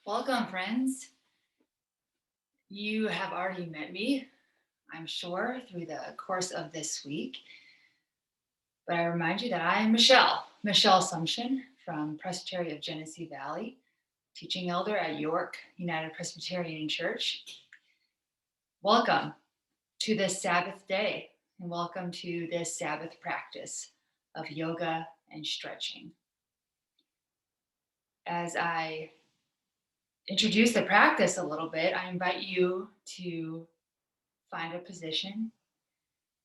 Welcome, friends. You have already met me, I'm sure, through the course of this week. But I remind you that I am Michele Sumption from Presbytery of Genesee Valley, teaching elder at York United Presbyterian Church. Welcome to this Sabbath day, and welcome to this Sabbath practice of yoga and stretching. As I introduce the practice a little bit, I invite you to find a position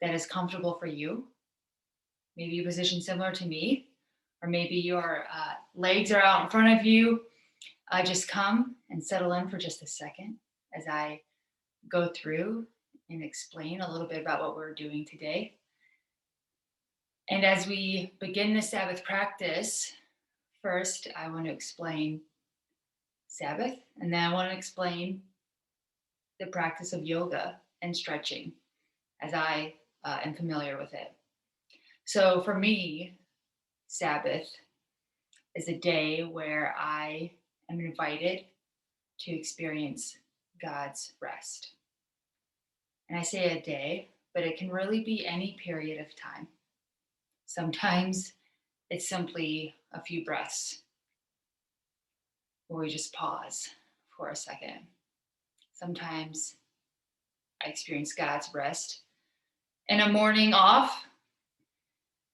that is comfortable for you. Maybe a position similar to me, or maybe your legs are out in front of you. Just come and settle in for just a second as I go through and explain a little bit about what we're doing today. And as we begin the Sabbath practice, first I want to explain Sabbath, and then I want to explain the practice of yoga and stretching as I am familiar with it. So for me, Sabbath is a day where I am invited to experience God's rest. And I say a day, but it can really be any period of time. Sometimes it's simply a few breaths where we just pause for a second. Sometimes I experience God's rest in a morning off,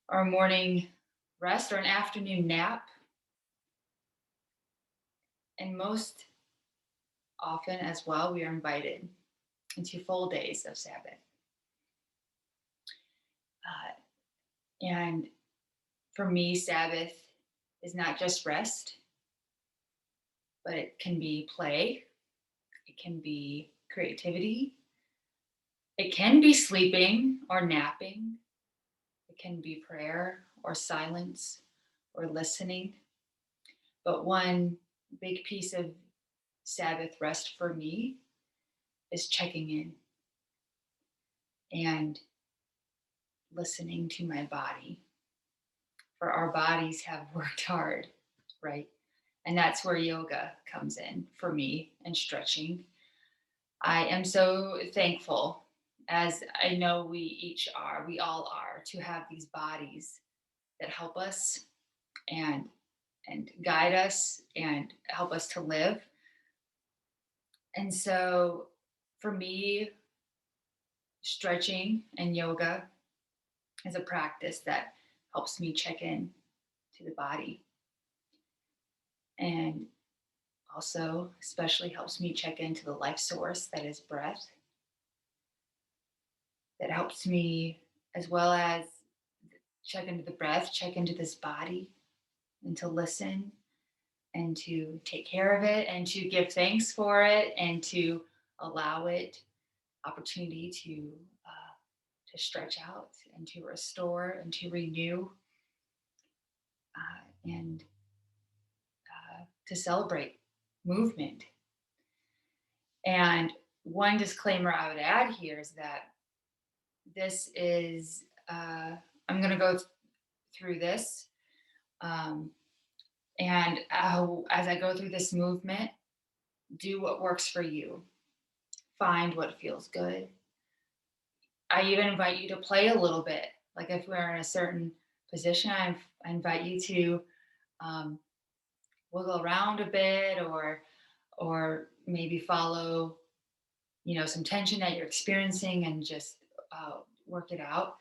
or a morning rest, or an afternoon nap. And most often as well, we are invited into full days of Sabbath. And for me, Sabbath is not just rest, but it can be play, it can be creativity, it can be sleeping or napping, it can be prayer or silence or listening. But one big piece of Sabbath rest for me is checking in and listening to my body. For our bodies have worked hard, right? And that's where yoga comes in for me, and stretching. I am so thankful, as I know we all are, to have these bodies that help us and guide us and help us to live. And so for me, stretching and yoga is a practice that helps me check in to the body, and also especially helps me check into the life source that is breath. That helps me, as well as check into the breath, check into this body, and to listen and to take care of it and to give thanks for it and to allow it opportunity to stretch out and to restore and to renew, and to celebrate movement. And one disclaimer I would add here is that this is, I'm going to go through this. And as I go through this movement, do what works for you. Find what feels good. I even invite you to play a little bit. Like if we're in a certain position, I invite you to wiggle around a bit, or maybe follow, some tension that you're experiencing, and just work it out.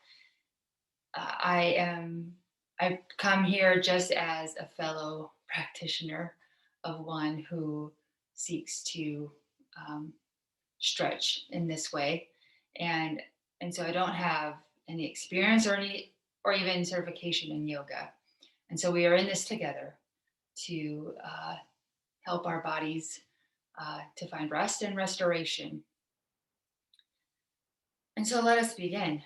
I've come here just as a fellow practitioner of one who seeks to stretch in this way, and so I don't have any experience or even certification in yoga, and so we are in this together to help our bodies to find rest and restoration. And so let us begin.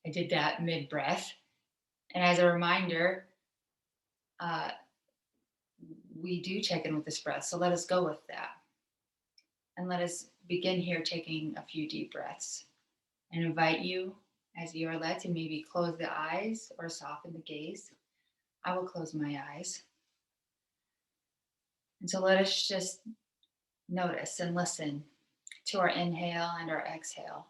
I did that mid breath. And as a reminder, we do check in with this breath. So let us go with that. And let us begin here taking a few deep breaths, and invite you, as you are led, to maybe close the eyes or soften the gaze. I will close my eyes. And so let us just notice and listen to our inhale and our exhale.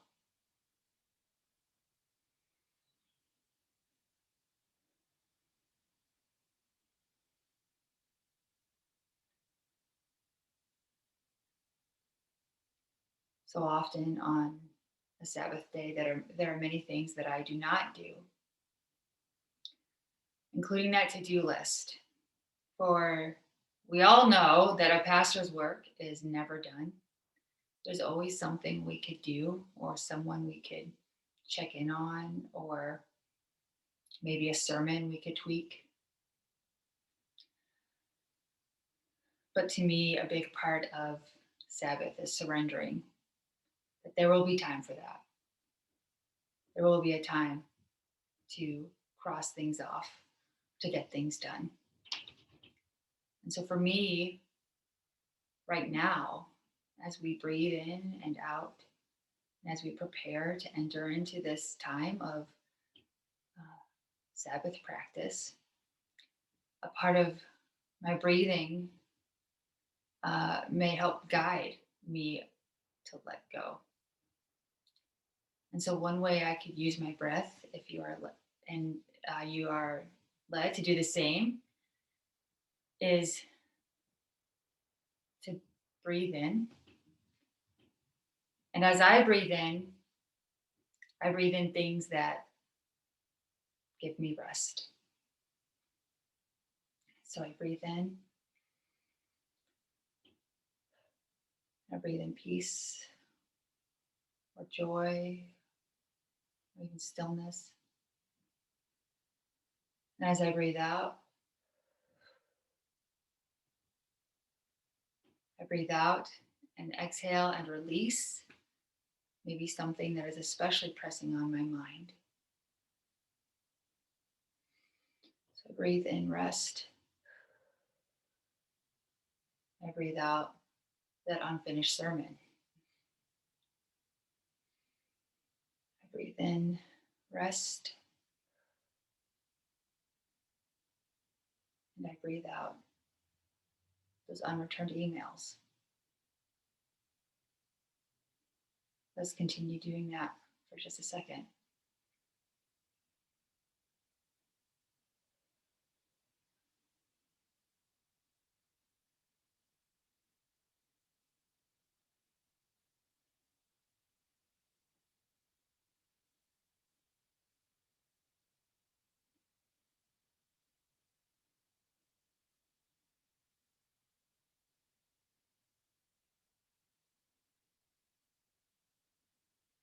So often on a Sabbath day, there are many things that I do not do, including that to-do list. For we all know that a pastor's work is never done. There's always something we could do, or someone we could check in on, or maybe a sermon we could tweak. But to me, a big part of Sabbath is surrendering, that there will be time for that. There will be a time to cross things off, to get things done. And so for me, right now, as we breathe in and out, and as we prepare to enter into this time of Sabbath practice, a part of my breathing may help guide me to let go. And so, one way I could use my breath, if you are and you are led to do the same, is to breathe in. And as I breathe in things that give me rest. So I breathe in, I breathe in peace or joy or even stillness. And as I breathe out, I breathe out and exhale and release maybe something that is especially pressing on my mind. So I breathe in rest. I breathe out that unfinished sermon. I breathe in rest. And I breathe out those unreturned emails. Let's continue doing that for just a second.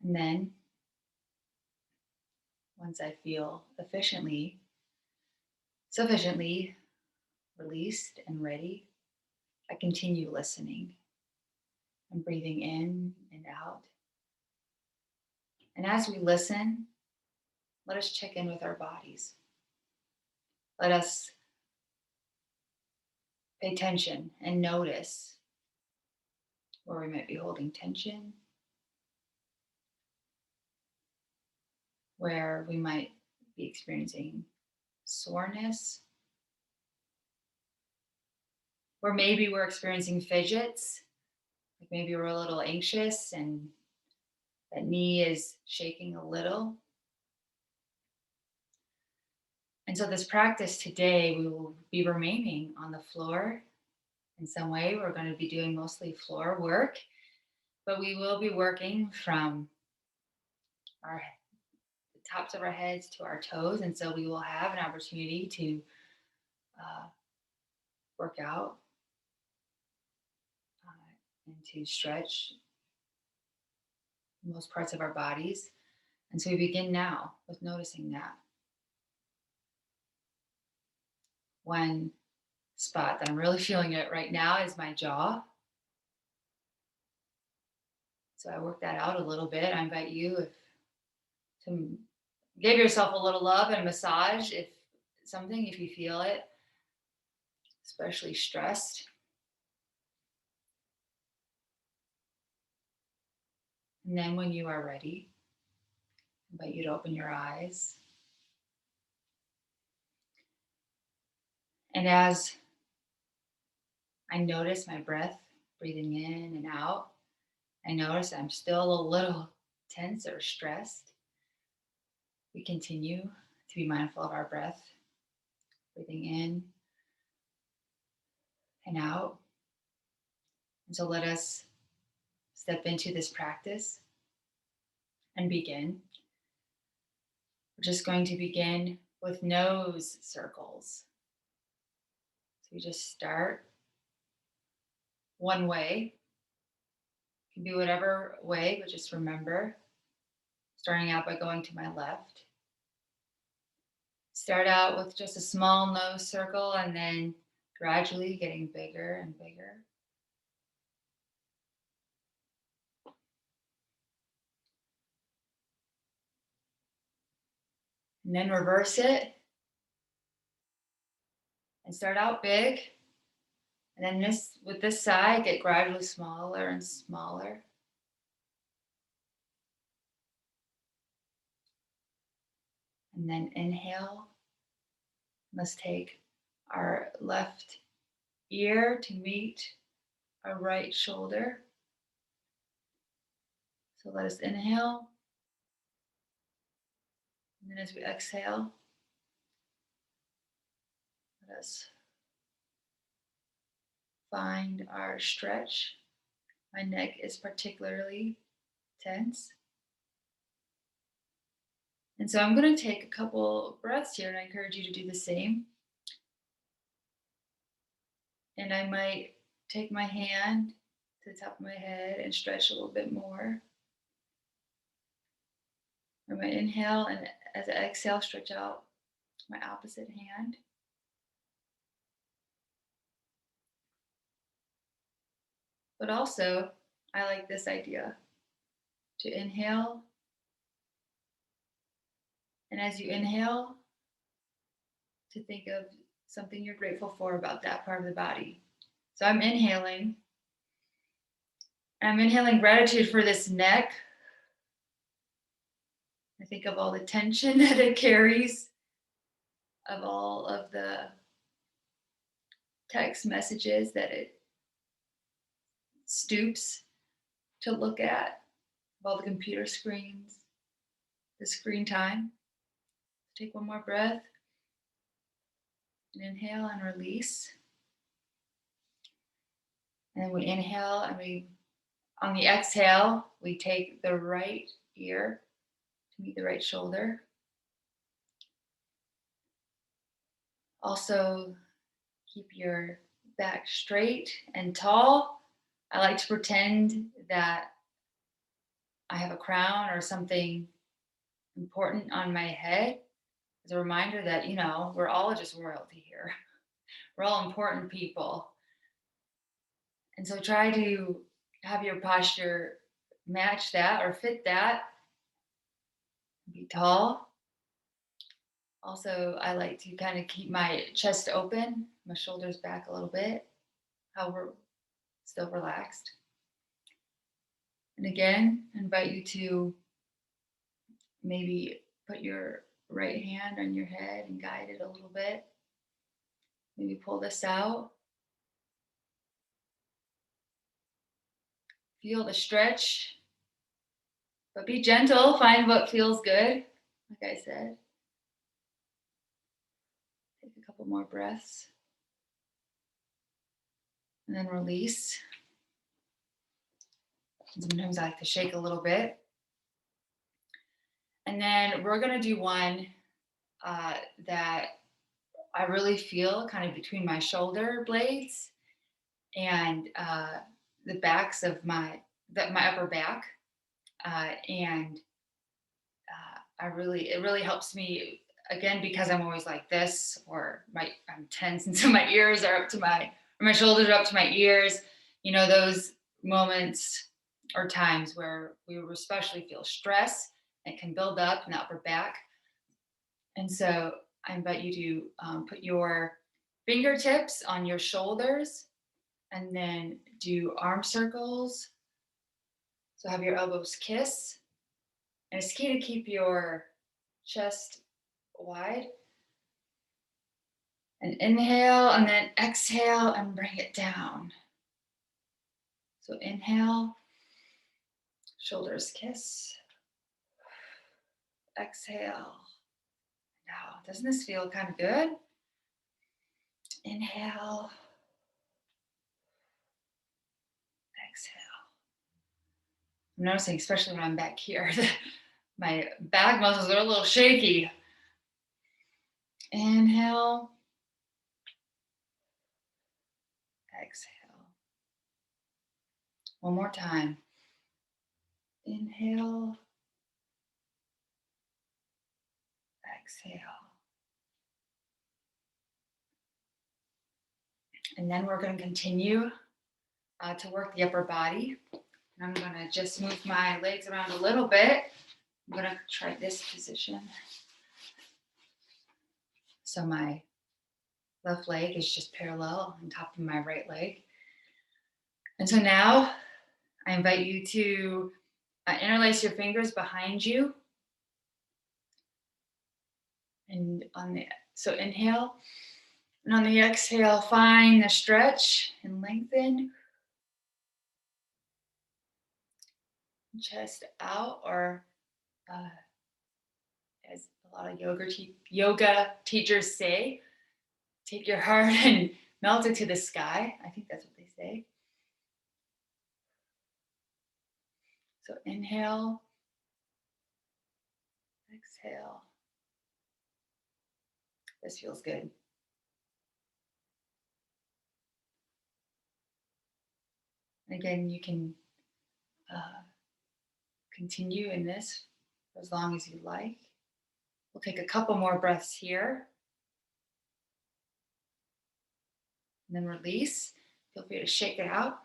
And then, once I feel sufficiently released and ready, I continue listening and breathing in and out. And as we listen, let us check in with our bodies. Let us pay attention and notice where we might be holding tension, where we might be experiencing soreness, where maybe we're experiencing fidgets, like maybe we're a little anxious and that knee is shaking a little. And so, this practice today, we will be remaining on the floor in some way. We're going to be doing mostly floor work, but we will be working from our the tops of our heads to our toes. And so, we will have an opportunity to work out and to stretch most parts of our bodies. And so, we begin now with noticing that. One spot that I'm really feeling it right now is my jaw. So I work that out a little bit. I invite you to give yourself a little love and massage if you feel it, especially stressed. And then when you are ready, I invite you to open your eyes. And as I notice my breath breathing in and out. I notice I'm still a little tense or stressed. We continue to be mindful of our breath, breathing in and out. And so let us step into this practice and begin. We're just going to begin with nose circles. So we just start one way. It can be whatever way, but just remember, starting out by going to my left. Start out with just a small nose circle and then gradually getting bigger and bigger. And then reverse it and start out big. And then with this side, get gradually smaller and smaller. And then inhale. Let's take our left ear to meet our right shoulder. So let us inhale. And then as we exhale, let us find our stretch. My neck is particularly tense. And so I'm going to take a couple breaths here, and I encourage you to do the same. And I might take my hand to the top of my head and stretch a little bit more. I might inhale, and as I exhale, stretch out my opposite hand. But also, I like this idea to inhale. And as you inhale, to think of something you're grateful for about that part of the body. So I'm inhaling. I'm inhaling gratitude for this neck. I think of all the tension that it carries, of all of the text messages that it stoops to look at, of all the computer screens, the screen time. Take one more breath. And inhale and release. And we inhale, and on the exhale, we take the right ear to meet the right shoulder. Also, keep your back straight and tall. I like to pretend that I have a crown or something important on my head as a reminder that, we're all just royalty here. We're all important people. And so try to have your posture match that or fit that. Be tall. Also, I like to kind of keep my chest open, my shoulders back a little bit, however, still relaxed. And again, I invite you to maybe put your right hand on your head and guide it a little bit. Maybe pull this out. Feel the stretch, but be gentle. Find what feels good, like I said. Take a couple more breaths. And then release. And sometimes I like to shake a little bit. And then we're going to do one that I really feel kind of between my shoulder blades and the backs of my upper back. And it really helps me, again, because I'm always like this, or I'm tense, and so my ears are my shoulders are up to my ears. Those moments or times where we especially feel stress, it can build up in the upper back. And so I invite you to put your fingertips on your shoulders and then do arm circles. So have your elbows kiss. And it's key to keep your chest wide. And inhale and then exhale and bring it down. So inhale, shoulders kiss. Exhale. Now, doesn't this feel kind of good? Inhale. Exhale. I'm noticing, especially when I'm back here, my back muscles are a little shaky. Inhale. Exhale. One more time. Inhale. Exhale. And then we're going to continue to work the upper body. And I'm going to just move my legs around a little bit. I'm going to try this position. So my left leg is just parallel on top of my right leg. And so now I invite you to interlace your fingers behind you. And so inhale. And on the exhale, find the stretch and lengthen. Chest out, or as a lot of yoga teachers say, take your heart and melt it to the sky. I think that's what they say. So inhale, exhale. This feels good. And again, you can continue in this for as long as you like. We'll take a couple more breaths here. And then release. Feel free to shake it out.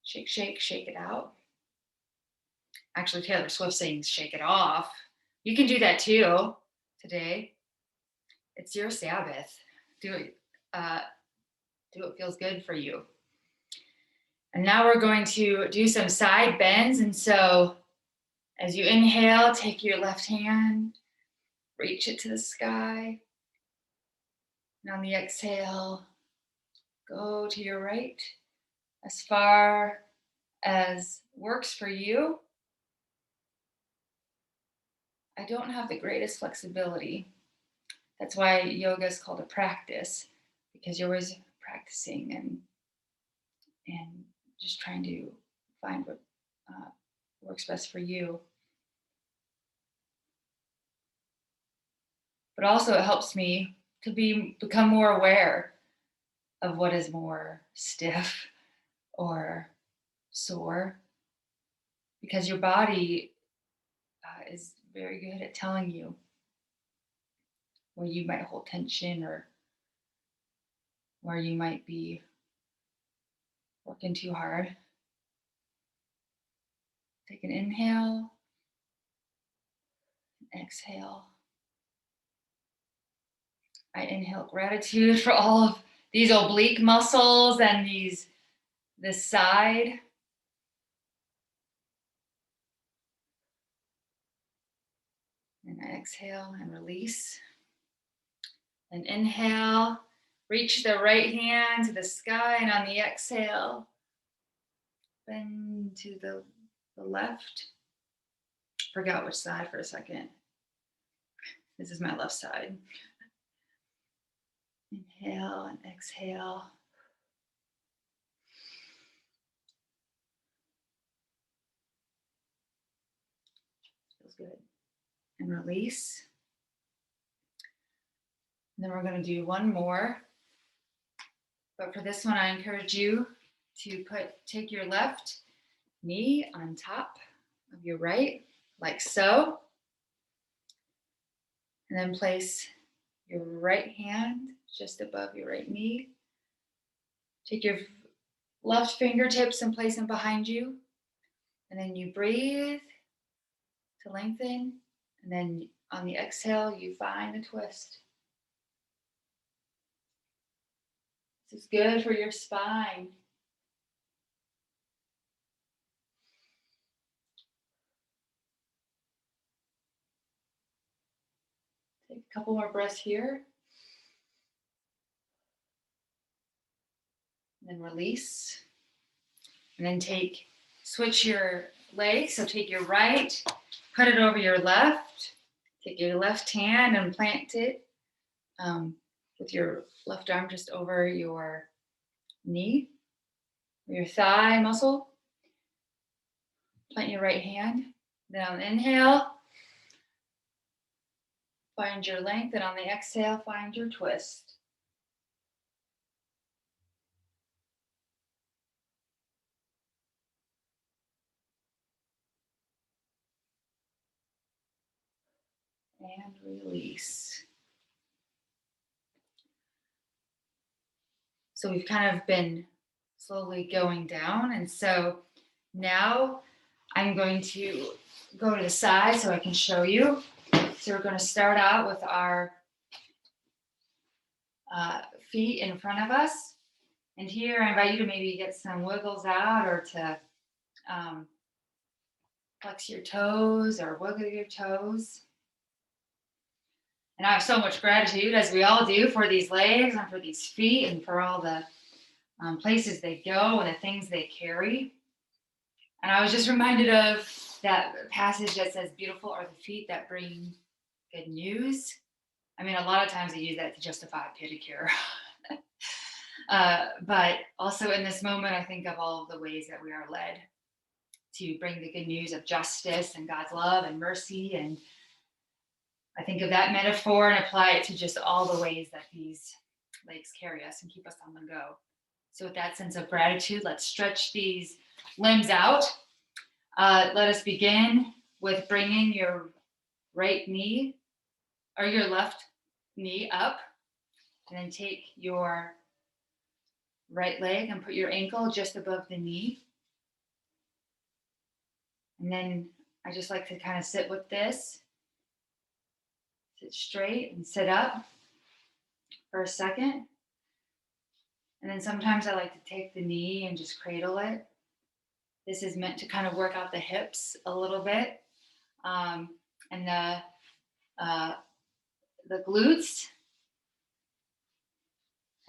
Shake, shake, shake it out. Actually, Taylor Swift sings "Shake It Off." You can do that too today. It's your Sabbath. Do it. Do what feels good for you. And now we're going to do some side bends. And so as you inhale, take your left hand, reach it to the sky. And on the exhale, go to your right as far as works for you. I don't have the greatest flexibility. That's why yoga is called a practice, because you're always practicing and just trying to find what works best for you. But also it helps me to become more aware of what is more stiff or sore, because your body is very good at telling you where you might hold tension or where you might be working too hard. Take an inhale, exhale. I inhale gratitude for all of these oblique muscles and this side. And I exhale and release. And inhale, reach the right hand to the sky, and on the exhale, bend to the left. Forgot which side for a second. This is my left side. Inhale and exhale. Feels good. And release. And then we're going to do one more. But for this one, I encourage you to take your left knee on top of your right, like so. And then place your right hand just above your right knee. Take your left fingertips and place them behind you. And then you breathe to lengthen. And then on the exhale, you find the twist. This is good for your spine. Take a couple more breaths here. and release. And then switch your legs. So take your right, put it over your left. Take your left hand and plant it with your left arm just over your knee, your thigh muscle. Plant your right hand. Then on the inhale, find your length. And on the exhale, find your twist. And release. So we've kind of been slowly going down. And so now I'm going to go to the side so I can show you. So we're going to start out with our feet in front of us. And here I invite you to maybe get some wiggles out or to flex your toes or wiggle your toes. And I have so much gratitude, as we all do, for these legs and for these feet and for all the places they go and the things they carry. And I was just reminded of that passage that says, beautiful are the feet that bring good news. I mean, a lot of times I use that to justify a pedicure. But also in this moment, I think of all of the ways that we are led to bring the good news of justice and God's love and mercy. And I think of that metaphor and apply it to just all the ways that these legs carry us and keep us on the go. So with that sense of gratitude, let's stretch these limbs out. Let us begin with bringing your right knee or your left knee up, and then take your right leg and put your ankle just above the knee. And then I just like to kind of sit with this. Sit straight and sit up for a second. And then sometimes I like to take the knee and just cradle it. This is meant to kind of work out the hips a little bit, and the glutes.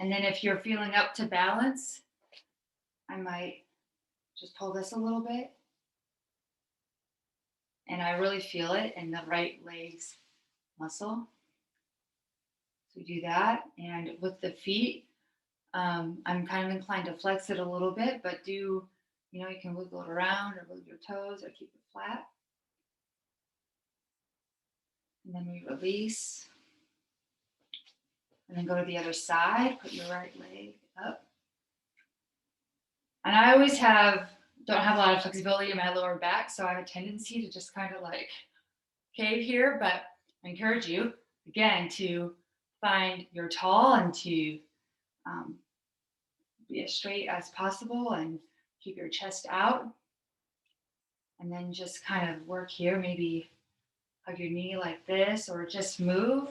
And then if you're feeling up to balance, I might just pull this a little bit. And I really feel it in the right leg's muscle. So we do that. And with the feet, I'm kind of inclined to flex it a little bit, but you can wiggle it around or wiggle your toes or keep it flat. And then we release. And then go to the other side, put your right leg up. And I always don't have a lot of flexibility in my lower back, so I have a tendency to just kind of like cave here, but I encourage you, again, to find your tall and to be as straight as possible and keep your chest out. And then just kind of work here, maybe hug your knee like this, or just move.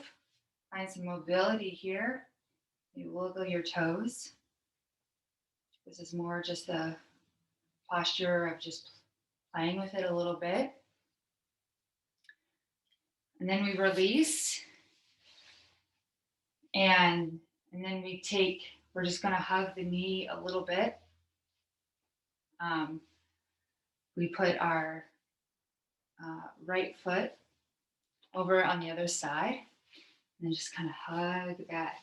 Find some mobility here. You wiggle your toes. This is more just a posture of just playing with it a little bit. And then we release. And then we're just going to hug the knee a little bit. We put our right foot over on the other side and just kind of hug that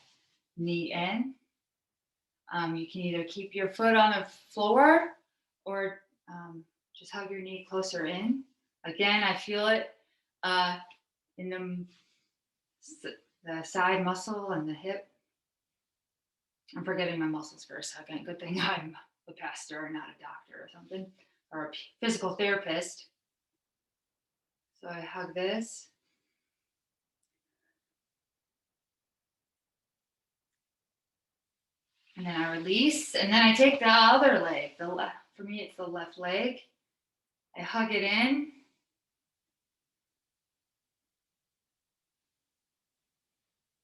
knee in. You can either keep your foot on the floor or just hug your knee closer in. Again, I feel it in the side muscle and the hip. I'm forgetting my muscles for a second. Good thing I'm a pastor and not a doctor or something, or a physical therapist. So I hug this. And then I release. And then I take the other leg, the left. For me, it's the left leg. I hug it in.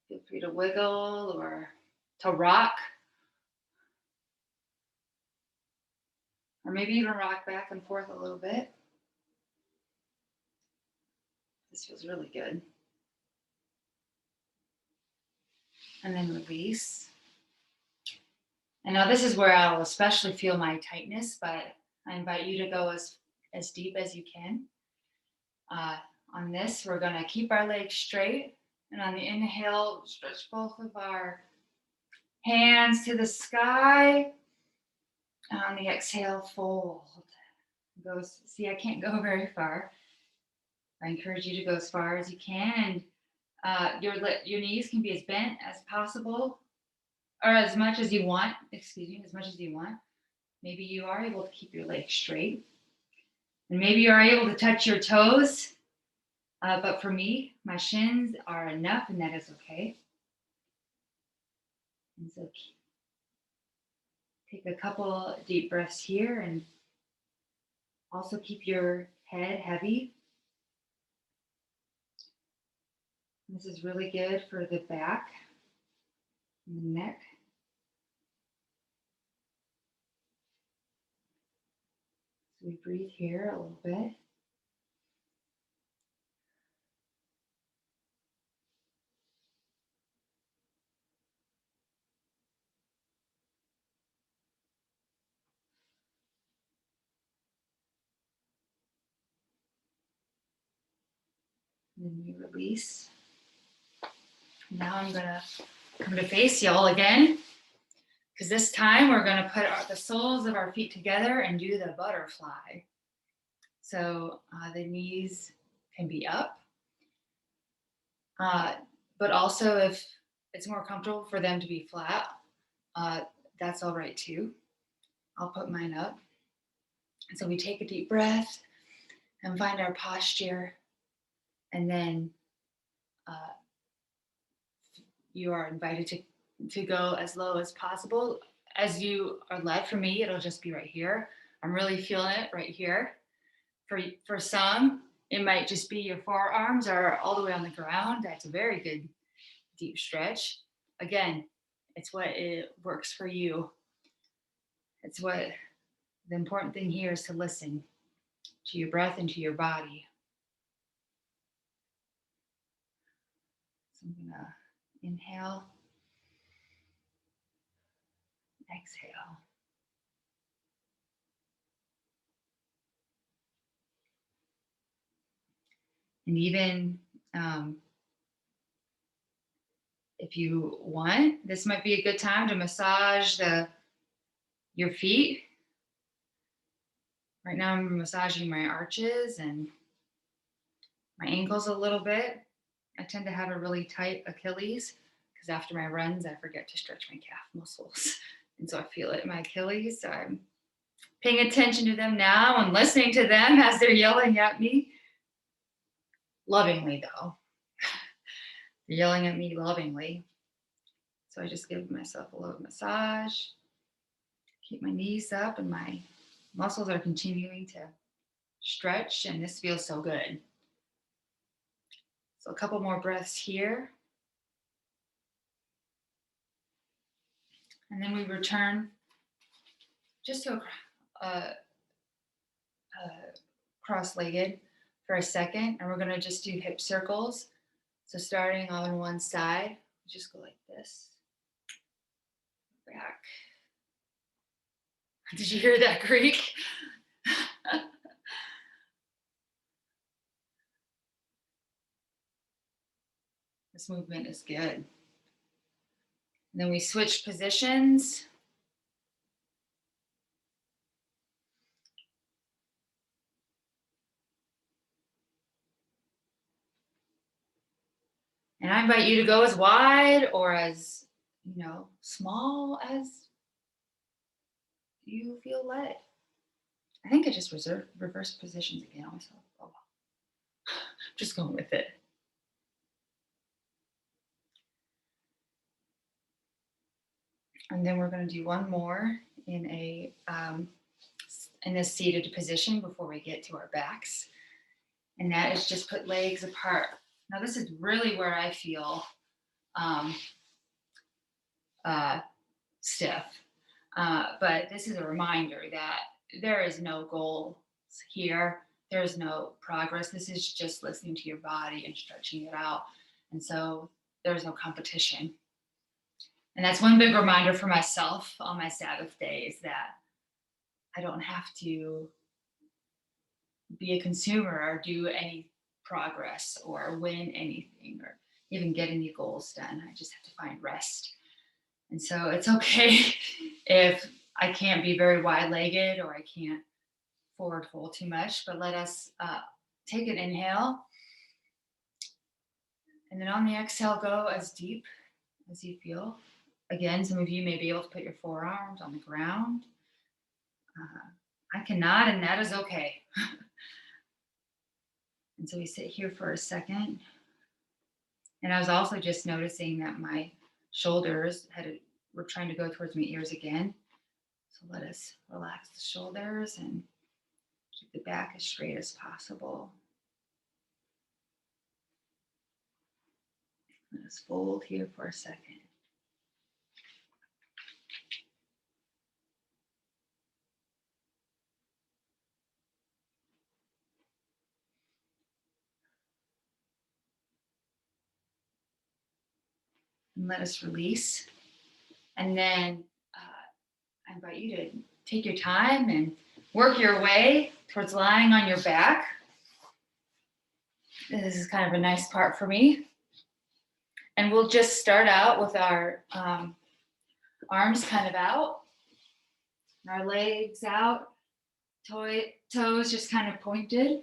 Feel free to wiggle or to rock. Or maybe even rock back and forth a little bit. This feels really good. And then release. And now this is where I'll especially feel my tightness, but I invite you to go as deep as you can. Uh, on this, we're going to keep our legs straight. And on the inhale, stretch both of our hands to the sky. And on the exhale, fold. See, I can't go very far. I encourage you to go as far as you can. And your knees can be as bent as possible, or as much as you want. Excuse me, as much as you want. Maybe you are able to keep your legs straight. And maybe you are able to touch your toes. But for me, my shins are enough, and that is okay. And so take a couple deep breaths here, and also keep your head heavy. This is really good for the back and the neck. So we breathe here a little bit. And then we release. Now I'm going to come to face y'all again, because this time we're going to put the soles of our feet together and do the butterfly. So the knees can be up, but also if it's more comfortable for them to be flat, that's all right too. I'll put mine up. And so we take a deep breath and find our posture, and then you are invited to go as low as possible. As you are led. For me, it'll just be right here. I'm really feeling it right here. For some, it might just be your forearms are all the way on the ground. That's a very good deep stretch. Again, it's what it works for you. It's what the important thing here is to listen to your breath and to your body. So I'm gonna inhale, exhale. And even if you want, this might be a good time to massage your feet. Right now I'm massaging my arches and my ankles a little bit. I tend to have a really tight Achilles because after my runs, I forget to stretch my calf muscles. And so I feel it in my Achilles. So I'm paying attention to them now and listening to them as they're yelling at me. Lovingly, though. They're yelling at me lovingly. So I just give myself a little massage. Keep my knees up, and my muscles are continuing to stretch, and this feels so good. So a couple more breaths here. And then we return just to cross-legged for a second, and we're going to just do hip circles. So starting on one side, just go like this. Back. Did you hear that creak? This movement is good. And then we switch positions. And I invite you to go as wide or as, small as you feel led. I think I just reverse positions again on myself. Oh, well. Just going with it. And then we're going to do one more in a seated position before we get to our backs. And that is just put legs apart. Now this is really where I feel stiff. But this is a reminder that there is no goal here. There's no progress. This is just listening to your body and stretching it out. And so there's no competition. And that's one big reminder for myself on my Sabbath days that I don't have to be a consumer or do any progress or win anything or even get any goals done. I just have to find rest. And so it's okay if I can't be very wide legged or I can't forward fold too much, but let us take an inhale. And then on the exhale, go as deep as you feel. Again, some of you may be able to put your forearms on the ground. I cannot, and that is okay. And so we sit here for a second. And I was also just noticing that my shoulders were trying to go towards my ears again. So let us relax the shoulders and keep the back as straight as possible. Let us fold here for a second. And let us release. And then I invite you to take your time and work your way towards lying on your back. This is kind of a nice part for me. And we'll just start out with our arms kind of out, our legs out, toes just kind of pointed.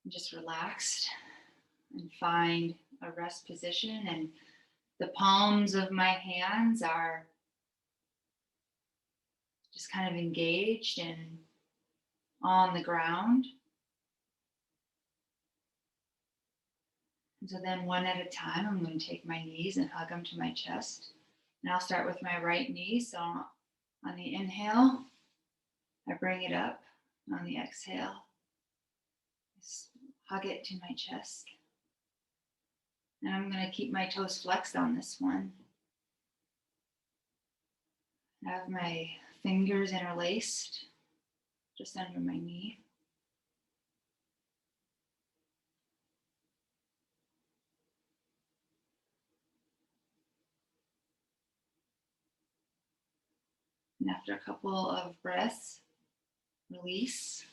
And just relaxed and find a rest position. And the palms of my hands are just kind of engaged and on the ground. And so then one at a time, I'm going to take my knees and hug them to my chest. And I'll start with my right knee. So on the inhale, I bring it up. And on the exhale, just hug it to my chest. And I'm going to keep my toes flexed on this one. I have my fingers interlaced just under my knee. And after a couple of breaths, release.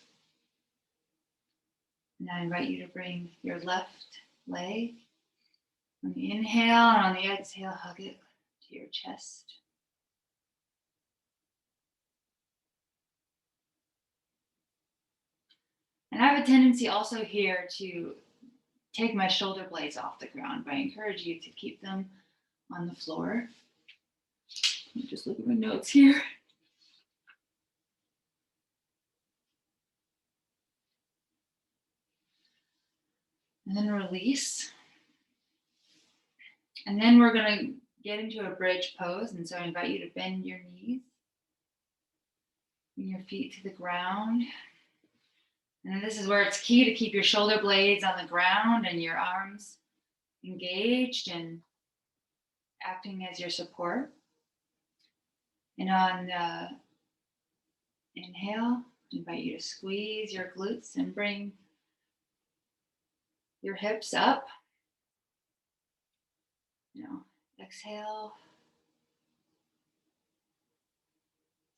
And I invite you to bring your left leg on the inhale, and on the exhale, hug it to your chest. And I have a tendency also here to take my shoulder blades off the ground, but I encourage you to keep them on the floor. Let me just look at my notes here. And then release. And then we're going to get into a bridge pose. And so I invite you to bend your knees, bring your feet to the ground. And this is where it's key to keep your shoulder blades on the ground and your arms engaged and acting as your support. And on the inhale, I invite you to squeeze your glutes and bring your hips up. Exhale.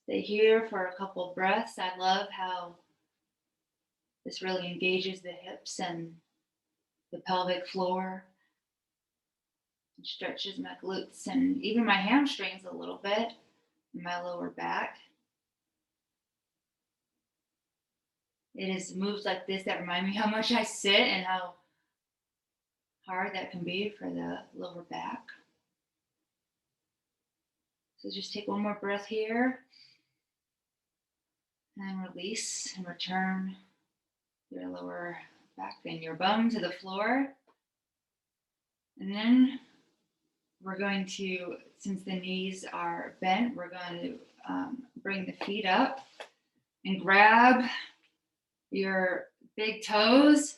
Stay here for a couple breaths. I love how this really engages the hips and the pelvic floor. It stretches my glutes and even my hamstrings a little bit, and my lower back. It is moves like this that remind me how much I sit and how hard that can be for the lower back. So just take one more breath here and release and return your lower back and your bum to the floor. And then we're going to, since the knees are bent, we're going to bring the feet up and grab your big toes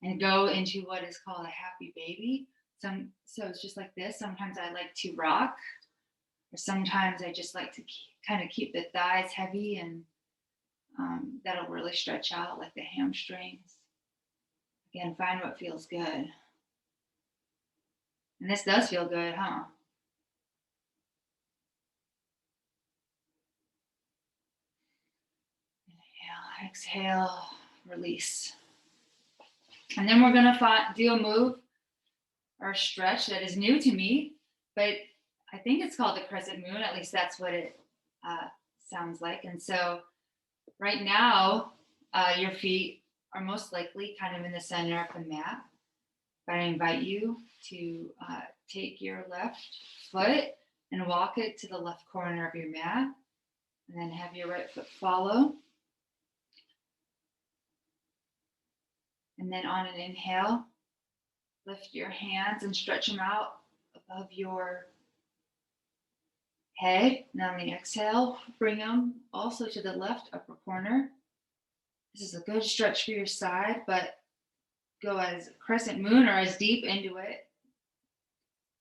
and go into what is called a happy baby. So it's just like this. Sometimes I like to rock, or sometimes I just like to kind of keep the thighs heavy, and that'll really stretch out like the hamstrings. Again, find what feels good. And this does feel good, huh? Inhale, exhale, release. And then we're gonna do a move or a stretch that is new to me, but I think it's called the crescent moon. At least that's what it sounds like. And so right now, your feet are most likely kind of in the center of the mat. But I invite you to take your left foot and walk it to the left corner of your mat, and then have your right foot follow. And then on an inhale, lift your hands and stretch them out above your head. And on the exhale, bring them also to the left upper corner. This is a good stretch for your side, but go as crescent moon or as deep into it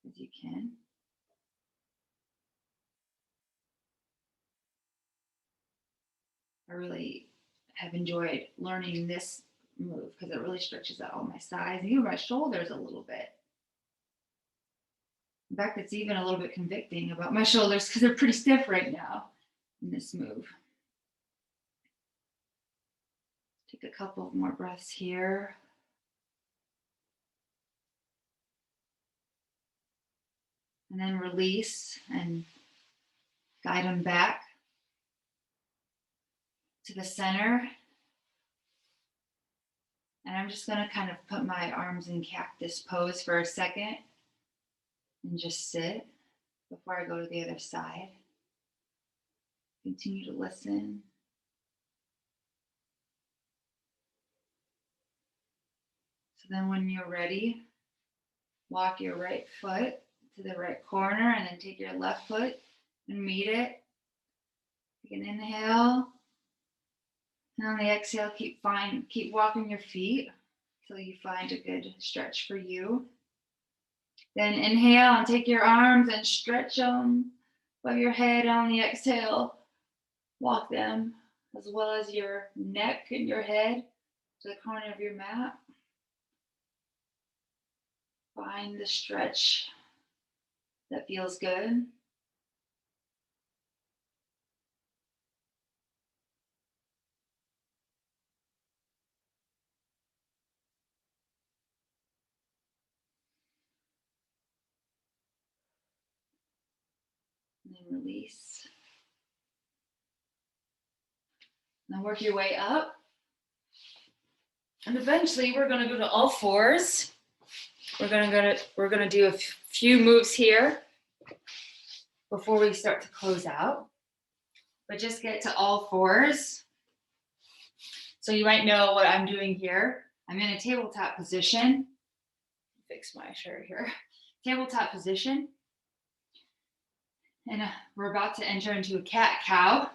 as you can. I really have enjoyed learning this move because it really stretches out all my sides and even my shoulders a little bit. In fact, it's even a little bit convicting about my shoulders because they're pretty stiff right now in this move. Take a couple more breaths here. And then release and guide them back to the center. And I'm just going to kind of put my arms in cactus pose for a second and just sit before I go to the other side. Continue to listen. So then when you're ready, walk your right foot to the right corner and then take your left foot and meet it. Take an inhale. And on the exhale, keep walking your feet until you find a good stretch for you. Then inhale and take your arms and stretch them above your head. On the exhale, walk them as well as your neck and your head to the corner of your mat. Find the stretch that feels good. And then release. Now work your way up. And eventually we're going to go to all fours. We're going to do a few moves here before we start to close out. But just get to all fours. So you might know what I'm doing here. I'm in a tabletop position. Fix my shirt here. Tabletop position. And we're about to enter into a cat-cow.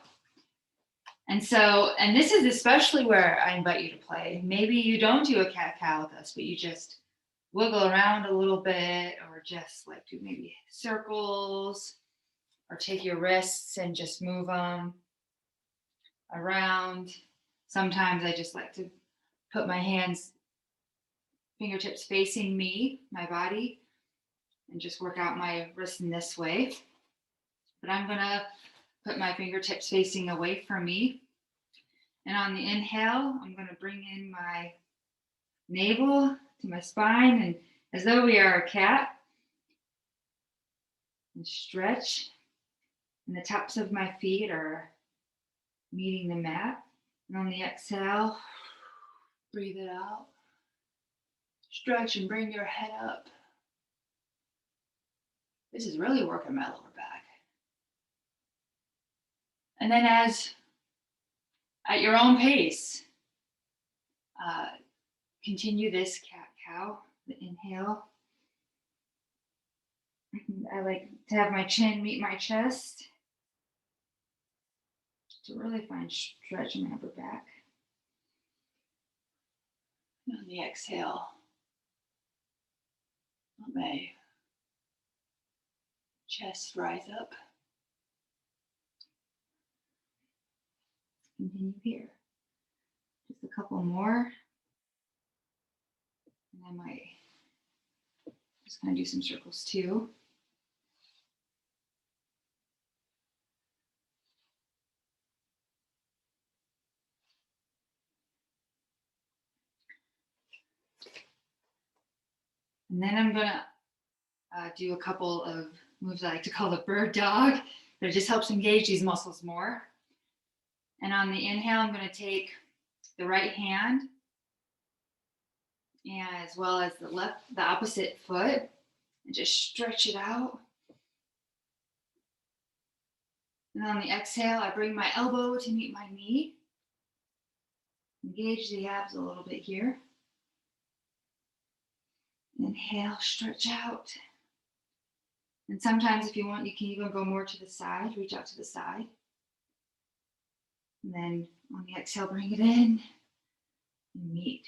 And this is especially where I invite you to play. Maybe you don't do a cat-cow with us, but you just wiggle around a little bit, or just like do maybe circles, or take your wrists and just move them around. Sometimes I just like to put my hands, fingertips facing me, my body, and just work out my wrists in this way. But I'm gonna put my fingertips facing away from me. And on the inhale, I'm gonna bring in my navel to my spine, and as though we are a cat, and stretch. And the tops of my feet are meeting the mat. And on the exhale, breathe it out. Stretch and bring your head up. This is really working my lower back. And then at your own pace, continue this cat-cow, the inhale. I like to have my chin meet my chest to really find stretch in my upper back. And on the exhale, let my chest rise up. Continue here. Just a couple more. And I might Just kind of do some circles too. And then I'm gonna do a couple of moves I like to call the bird dog, but it just helps engage these muscles more. And on the inhale, I'm gonna take the right hand and as well as the opposite foot, and just stretch it out. And on the exhale, I bring my elbow to meet my knee. Engage the abs a little bit here. Inhale, stretch out. And sometimes if you want, you can even go more to the side, reach out to the side. And then on the exhale, bring it in and meet.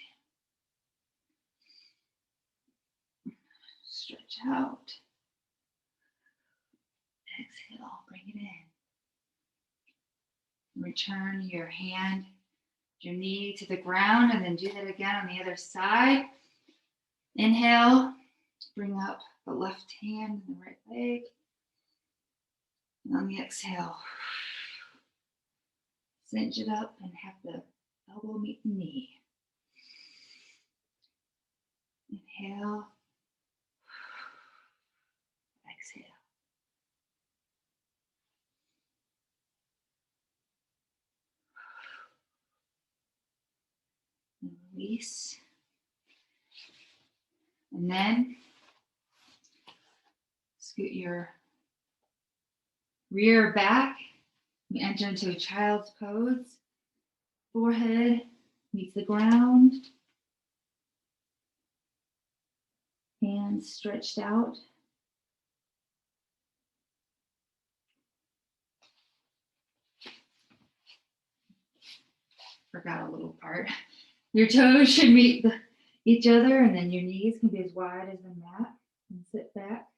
Stretch out. Exhale, bring it in. Return your hand, your knee to the ground, and then do that again on the other side. Inhale, bring up the left hand and the right leg. And on the exhale, cinch it up and have the elbow meet the knee. Inhale, exhale. And release. And then scoot your rear back. You enter into a child's pose. Forehead meets the ground. Hands stretched out. Forgot a little part. Your toes should meet each other, and then your knees can be as wide as the mat. And sit back.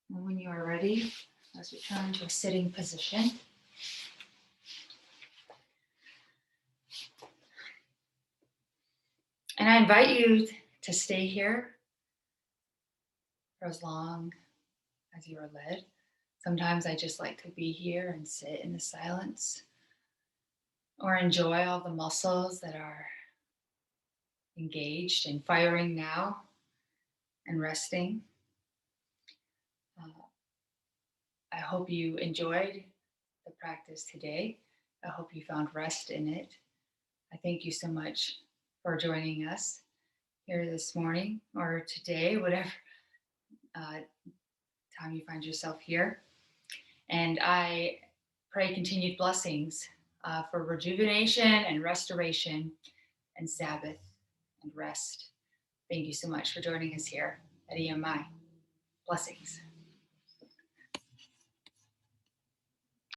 And when you are ready, let's return to a sitting position. And I invite you to stay here for as long as you are led. Sometimes I just like to be here and sit in the silence or enjoy all the muscles that are engaged and firing now and resting. I hope you enjoyed the practice today. I hope you found rest in it. I thank you so much for joining us here this morning or today, whatever time you find yourself here. And I pray continued blessings for rejuvenation and restoration and Sabbath and rest. Thank you so much for joining us here at EMI. Blessings.